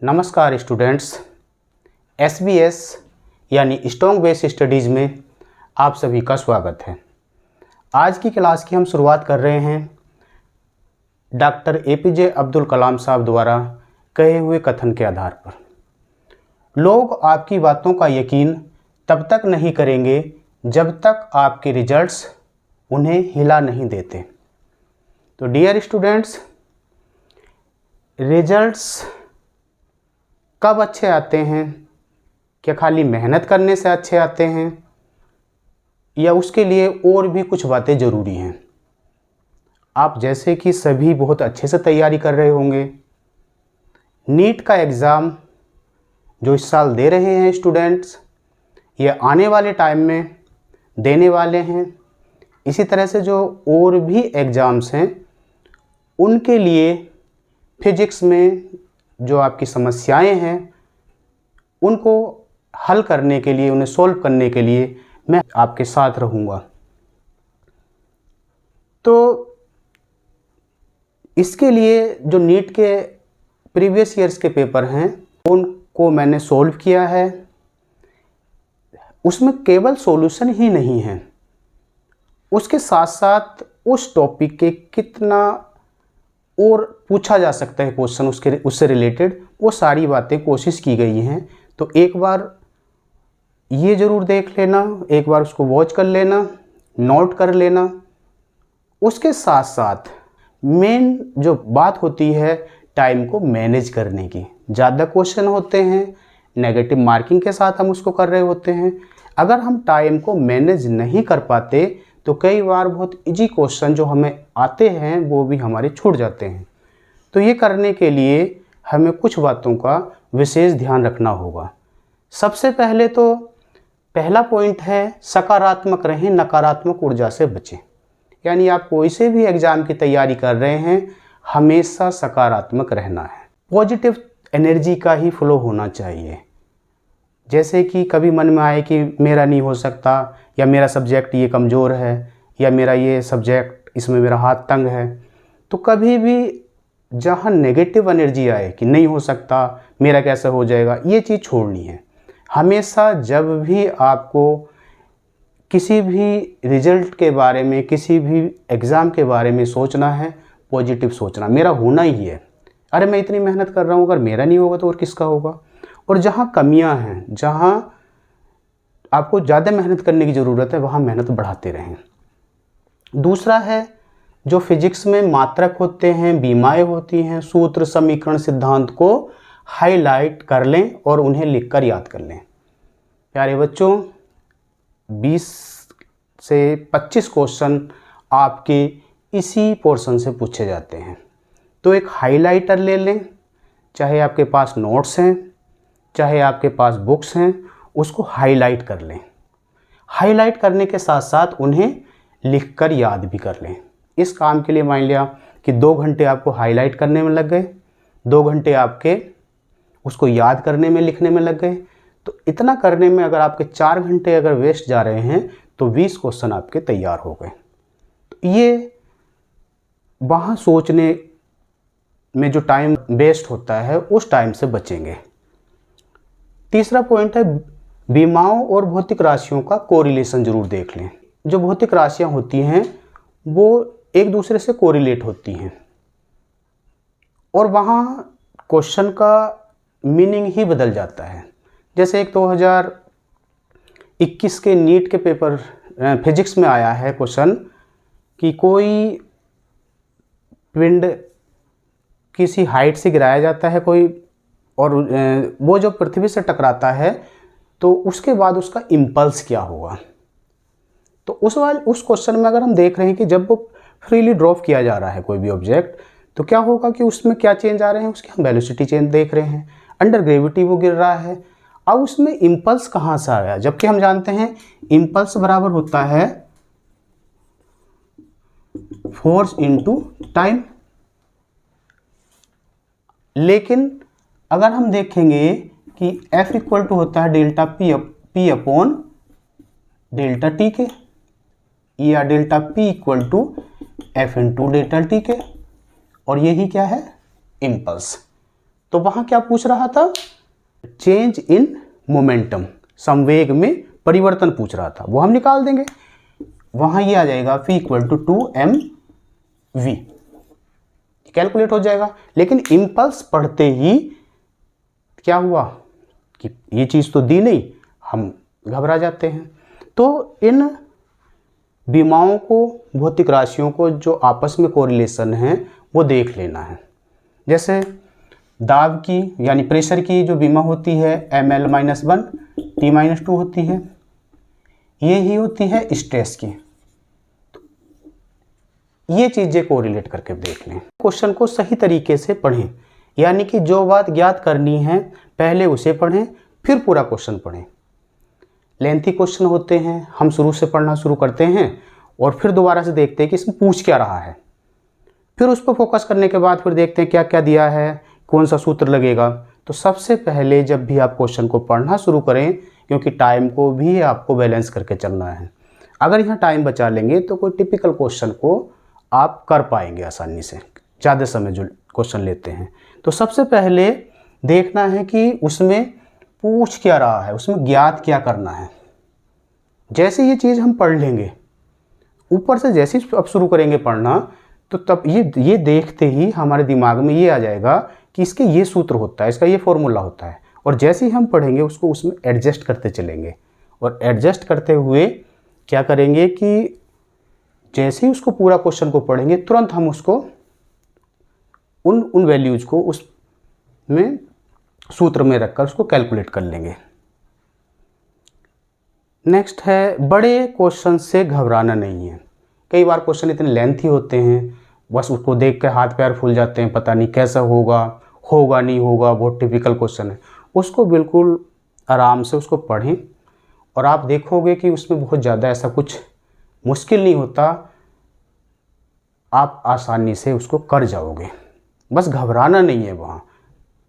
नमस्कार students, SBS यानी strong base studies में आप सभी का स्वागत है। आज की क्लास की हम शुरुआत कर रहे हैं डॉक्टर APJ अब्दुल कलाम साहब द्वारा कहे हुए कथन के आधार पर। लोग आपकी बातों का यकीन तब तक नहीं करेंगे जब तक आपके रिजल्ट्स उन्हें हिला नहीं देते। तो डियर स्टूडेंट्स, रिजल्ट्स कब अच्छे आते हैं? क्या खाली मेहनत करने से अच्छे आते हैं या उसके लिए और भी कुछ बातें ज़रूरी हैं? आप जैसे कि सभी बहुत अच्छे से तैयारी कर रहे होंगे। नीट का एग्ज़ाम जो इस साल दे रहे हैं स्टूडेंट्स, ये आने वाले टाइम में देने वाले हैं। इसी तरह से जो और भी एग्ज़ाम्स हैं उनके लिए फिजिक्स में जो आपकी समस्याएं हैं उनको हल करने के लिए, उन्हें सॉल्व करने के लिए मैं आपके साथ रहूँगा। तो इसके लिए जो नीट के प्रीवियस ईयर्स के पेपर हैं उनको मैंने सॉल्व किया है। उसमें केवल सॉल्यूशन ही नहीं है, उसके साथ साथ उस टॉपिक के कितना और पूछा जा सकता है क्वेश्चन उससे रिलेटेड, वो सारी बातें कोशिश की गई हैं। तो एक बार ये ज़रूर देख लेना, एक बार उसको वॉच कर लेना, नोट कर लेना। उसके साथ साथ मेन जो बात होती है टाइम को मैनेज करने की। ज़्यादा क्वेश्चन होते हैं, नेगेटिव मार्किंग के साथ हम उसको कर रहे होते हैं। अगर हम टाइम को मैनेज नहीं कर पाते तो कई बार बहुत इजी क्वेश्चन जो हमें आते हैं वो भी हमारे छूट जाते हैं। तो ये करने के लिए हमें कुछ बातों का विशेष ध्यान रखना होगा। सबसे पहले तो पहला पॉइंट है सकारात्मक रहें, नकारात्मक ऊर्जा से बचें। यानी आप कोई से भी एग्ज़ाम की तैयारी कर रहे हैं, हमेशा सकारात्मक रहना है। पॉजिटिव एनर्जी का ही फ्लो होना चाहिए। जैसे कि कभी मन में आए कि मेरा नहीं हो सकता, या मेरा सब्जेक्ट ये कमज़ोर है, या मेरा ये सब्जेक्ट इसमें मेरा हाथ तंग है, तो कभी भी जहाँ नेगेटिव एनर्जी आए कि नहीं हो सकता, मेरा कैसे हो जाएगा, ये चीज़ छोड़नी है। हमेशा जब भी आपको किसी भी रिज़ल्ट के बारे में, किसी भी एग्ज़ाम के बारे में सोचना है, पॉजिटिव सोचना। मेरा होना ही है, अरे मैं इतनी मेहनत कर रहा हूँ, अगर मेरा नहीं होगा तो और किसका होगा। और जहाँ कमियाँ हैं, जहाँ आपको ज़्यादा मेहनत करने की ज़रूरत है, वहाँ मेहनत बढ़ाते रहें। दूसरा है जो फिजिक्स में मात्रक होते हैं, बीमाएँ होती हैं, सूत्र, समीकरण, सिद्धांत को हाईलाइट कर लें और उन्हें लिखकर याद कर लें। प्यारे बच्चों, 20 से 25 क्वेश्चन आपके इसी पोर्शन से पूछे जाते हैं। तो एक हाईलाइटर ले लें, चाहे आपके पास नोट्स हैं, चाहे आपके पास बुक्स हैं, उसको हाईलाइट कर लें। हाईलाइट करने के साथ साथ उन्हें लिखकर याद भी कर लें। इस काम के लिए मान लिया कि 2 घंटे आपको हाईलाइट करने में लग गए, 2 घंटे आपके उसको याद करने में, लिखने में लग गए, तो इतना करने में अगर आपके 4 घंटे अगर वेस्ट जा रहे हैं तो 20 क्वेश्चन आपके तैयार हो गए। तो ये वहाँ सोचने में जो टाइम वेस्ट होता है उस टाइम से बचेंगे। तीसरा पॉइंट है बीमाओं और भौतिक राशियों का कोरिलेशन जरूर देख लें। जो भौतिक राशियाँ होती हैं वो एक दूसरे से कोरिलेट होती हैं और वहाँ क्वेश्चन का मीनिंग ही बदल जाता है। जैसे एक 2021 के नीट के पेपर फिजिक्स में आया है क्वेश्चन कि कोई पिंड किसी हाइट से गिराया जाता है कोई, और वो जो पृथ्वी से टकराता है तो उसके बाद उसका इम्पल्स क्या होगा। तो उस क्वेश्चन में अगर हम देख रहे हैं कि जब वो फ्रीली ड्रॉप किया जा रहा है कोई भी ऑब्जेक्ट, तो क्या होगा कि उसमें क्या चेंज आ रहे हैं, उसके हम वेलोसिटी चेंज देख रहे हैं, अंडर ग्रेविटी वो गिर रहा है। अब उसमें इम्पल्स कहाँ से आया, जबकि हम जानते हैं इम्पल्स बराबर होता है फोर्स इनटू टाइम। लेकिन अगर हम देखेंगे कि F इक्वल टू होता है delta P upon delta T के, या delta P equal to F into delta T के, और यही क्या है, इम्पल्स। तो वहाँ क्या पूछ रहा था, चेंज इन मोमेंटम, संवेग में परिवर्तन पूछ रहा था, वो हम निकाल देंगे। वहाँ ये आ जाएगा F equal to 2mv, calculate हो जाएगा। लेकिन इम्पल्स पढ़ते ही क्या हुआ कि ये चीज़ तो दी नहीं, हम घबरा जाते हैं। तो इन विमाओं को, भौतिक राशियों को जो आपस में कोरिलेशन है वो देख लेना है। जैसे दाब की यानी प्रेशर की जो विमा होती है ml-1 T-2 होती है, ये ही होती है स्ट्रेस की। तो ये चीज़ें कोरिलेट करके देख लें। क्वेश्चन को सही तरीके से पढ़ें, यानी कि जो बात ज्ञात करनी है पहले उसे पढ़ें, फिर पूरा क्वेश्चन पढ़ें। लेंथी क्वेश्चन होते हैं, हम शुरू से पढ़ना शुरू करते हैं और फिर दोबारा से देखते हैं कि इसमें पूछ क्या रहा है, फिर उस पर फोकस करने के बाद फिर देखते हैं क्या क्या दिया है, कौन सा सूत्र लगेगा। तो सबसे पहले जब भी आप क्वेश्चन को पढ़ना शुरू करें, क्योंकि टाइम को भी आपको बैलेंस करके चलना है, अगर यहाँ टाइम बचा लेंगे तो कोई टिपिकल क्वेश्चन को आप कर पाएंगे आसानी से, ज़्यादा समय जो क्वेश्चन लेते हैं। तो सबसे पहले देखना है कि उसमें पूछ क्या रहा है, उसमें ज्ञात क्या करना है। जैसे ये चीज़ हम पढ़ लेंगे, ऊपर से जैसे ही अब शुरू करेंगे पढ़ना, तो तब ये देखते ही हमारे दिमाग में ये आ जाएगा कि इसके ये सूत्र होता है, इसका ये फॉर्मूला होता है। और जैसे ही हम पढ़ेंगे उसको उसमें एडजस्ट करते चलेंगे, और एडजस्ट करते हुए क्या करेंगे कि जैसे ही उसको पूरा क्वेश्चन को पढ़ेंगे तुरंत हम उसको उन वैल्यूज को उसमें सूत्र में रखकर उसको कैलकुलेट कर लेंगे। नेक्स्ट है, बड़े क्वेश्चन से घबराना नहीं है। कई बार क्वेश्चन इतने लेंथी होते हैं, बस उसको देख के हाथ पैर फूल जाते हैं, पता नहीं कैसा होगा नहीं होगा, बहुत टिपिकल क्वेश्चन है। उसको बिल्कुल आराम से उसको पढ़ें और आप देखोगे कि उसमें बहुत ज़्यादा ऐसा कुछ मुश्किल नहीं होता, आप आसानी से उसको कर जाओगे। बस घबराना नहीं है वहाँ,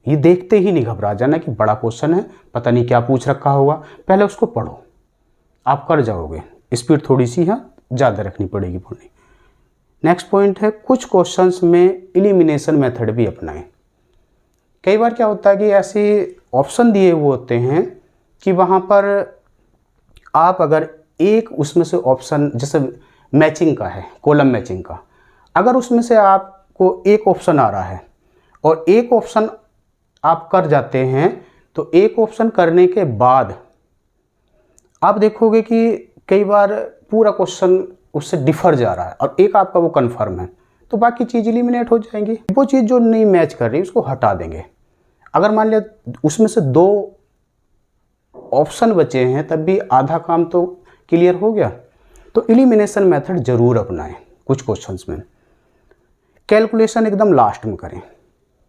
ये देखते ही नहीं घबरा जाना कि बड़ा क्वेश्चन है, पता नहीं क्या पूछ रखा होगा, पहले उसको पढ़ो, आप कर जाओगे। स्पीड थोड़ी सी यहाँ ज़्यादा रखनी पड़ेगी पढ़ने। नेक्स्ट पॉइंट है, कुछ क्वेश्चंस में एलिमिनेशन मेथड भी अपनाएं। कई बार क्या होता है कि ऐसे ऑप्शन दिए हुए होते हैं कि वहाँ पर आप अगर एक उसमें से ऑप्शन, जैसे मैचिंग का है, कॉलम मैचिंग का, अगर उसमें से आपको एक ऑप्शन आ रहा है और एक ऑप्शन आप कर जाते हैं, तो एक ऑप्शन करने के बाद आप देखोगे कि कई बार पूरा क्वेश्चन उससे डिफर जा रहा है और एक आपका वो कंफर्म है, तो बाकी चीज़ एलिमिनेट हो जाएंगी। वो चीज़ जो नहीं मैच कर रही उसको हटा देंगे। अगर मान लिया उसमें से 2 ऑप्शन बचे हैं, तब भी आधा काम तो क्लियर हो गया। तो एलिमिनेशन मेथड ज़रूर अपनाएं। कुछ क्वेश्चंस में कैलकुलेशन एकदम लास्ट में करें।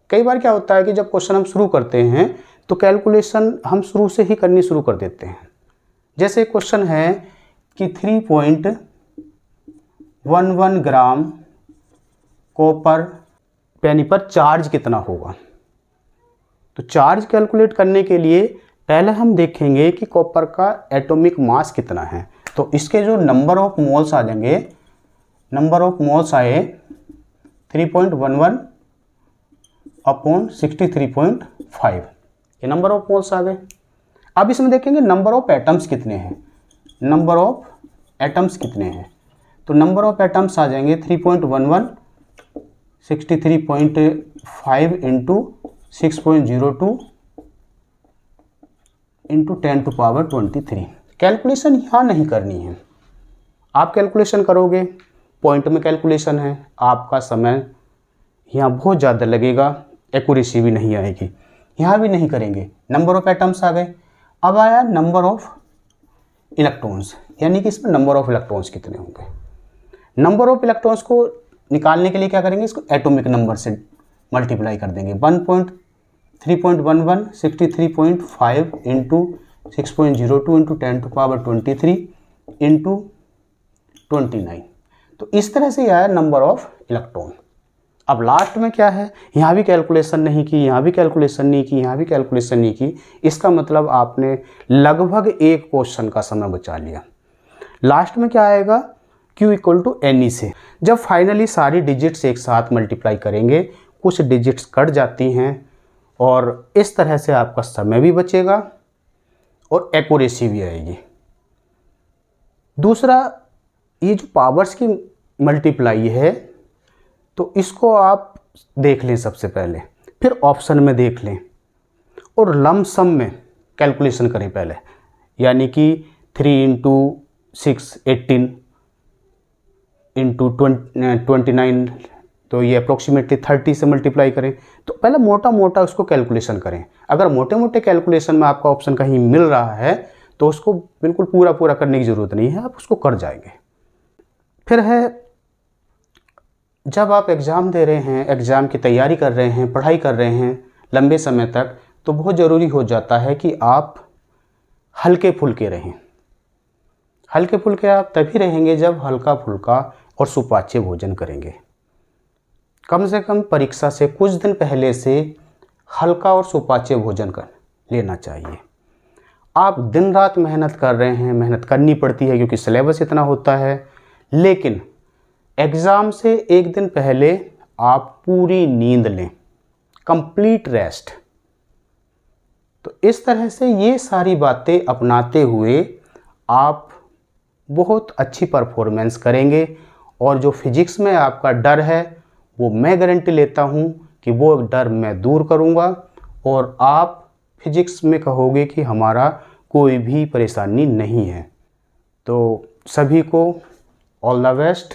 कई बार क्या होता है कि जब क्वेश्चन हम शुरू करते हैं तो कैलकुलेशन हम शुरू से ही करनी शुरू कर देते हैं। जैसे क्वेश्चन है कि 3.11 ग्राम कॉपर पेनी पर चार्ज कितना होगा। तो चार्ज कैलकुलेट करने के लिए पहले हम देखेंगे कि कॉपर का एटॉमिक मास कितना है। तो इसके जो नंबर ऑफ मोल्स आ जाएंगे, नंबर ऑफ मोल्स आए 3.11 अपॉन 63.5, ये नंबर ऑफ मोल्स आ गए। अब इसमें देखेंगे नंबर ऑफ एटम्स कितने हैं, नंबर ऑफ एटम्स कितने हैं। तो नंबर ऑफ एटम्स आ जाएंगे 3.11 63.5 इंटू 6.02 इंटू 10⁻23। कैलकुलेशन यहाँ नहीं करनी है, आप कैलकुलेशन करोगे, पॉइंट में कैलकुलेशन है, आपका समय यहाँ बहुत ज़्यादा लगेगा, एक्यूरेसी भी नहीं आएगी। यहाँ भी नहीं करेंगे। नंबर ऑफ एटम्स आ गए। अब आया नंबर ऑफ इलेक्ट्रॉन्स, यानी कि इसमें नंबर ऑफ इलेक्ट्रॉन्स कितने होंगे। नंबर ऑफ इलेक्ट्रॉन्स को निकालने के लिए क्या करेंगे, इसको एटॉमिक नंबर से मल्टीप्लाई कर देंगे। 3.11 63.5 इंटू 6.02 इंटू 10⁻23 इंटू 29। तो इस तरह से यह है नंबर ऑफ इलेक्ट्रॉन। अब लास्ट में क्या है, यहाँ भी कैलकुलेशन नहीं की, यहाँ भी कैलकुलेशन नहीं की, यहाँ भी कैलकुलेशन नहीं की। इसका मतलब आपने लगभग एक क्वेश्चन का समय बचा लिया। लास्ट में क्या आएगा, Q इक्वल टू NE से जब फाइनली सारी डिजिट्स एक साथ मल्टीप्लाई करेंगे, कुछ डिजिट्स कट जाती हैं और इस तरह से आपका समय भी बचेगा और एक्यूरेसी भी आएगी। दूसरा, ये जो पावर्स की मल्टीप्लाई है तो इसको आप देख लें सबसे पहले, फिर ऑप्शन में देख लें और लमसम में कैलकुलेशन करें पहले, यानी कि 3 × 6 18 × 29, तो ये अप्रोक्सीमेटली 30 से मल्टीप्लाई करें। तो पहले मोटा मोटा उसको कैलकुलेशन करें। अगर मोटे मोटे कैलकुलेशन में आपका ऑप्शन कहीं मिल रहा है तो उसको बिल्कुल पूरा पूरा करने की ज़रूरत नहीं है, आप उसको कर जाएंगे। फिर है, जब आप एग्ज़ाम दे रहे हैं, एग्ज़ाम की तैयारी कर रहे हैं, पढ़ाई कर रहे हैं लंबे समय तक, तो बहुत ज़रूरी हो जाता है कि आप हल्के फुल्के रहें। हल्के फुल्के आप तभी रहेंगे जब हल्का फुल्का और सुपाच्य भोजन करेंगे। कम से कम परीक्षा से कुछ दिन पहले से हल्का और सुपाच्य भोजन कर लेना चाहिए। आप दिन रात मेहनत कर रहे हैं, मेहनत करनी पड़ती है क्योंकि सिलेबस इतना होता है, लेकिन एग्ज़ाम से एक दिन पहले आप पूरी नींद लें, कंप्लीट रेस्ट। तो इस तरह से ये सारी बातें अपनाते हुए आप बहुत अच्छी परफॉर्मेंस करेंगे और जो फिजिक्स में आपका डर है वो मैं गारंटी लेता हूँ कि वो डर मैं दूर करूँगा और आप फिजिक्स में कहोगे कि हमारा कोई भी परेशानी नहीं है। तो सभी को ऑल द बेस्ट।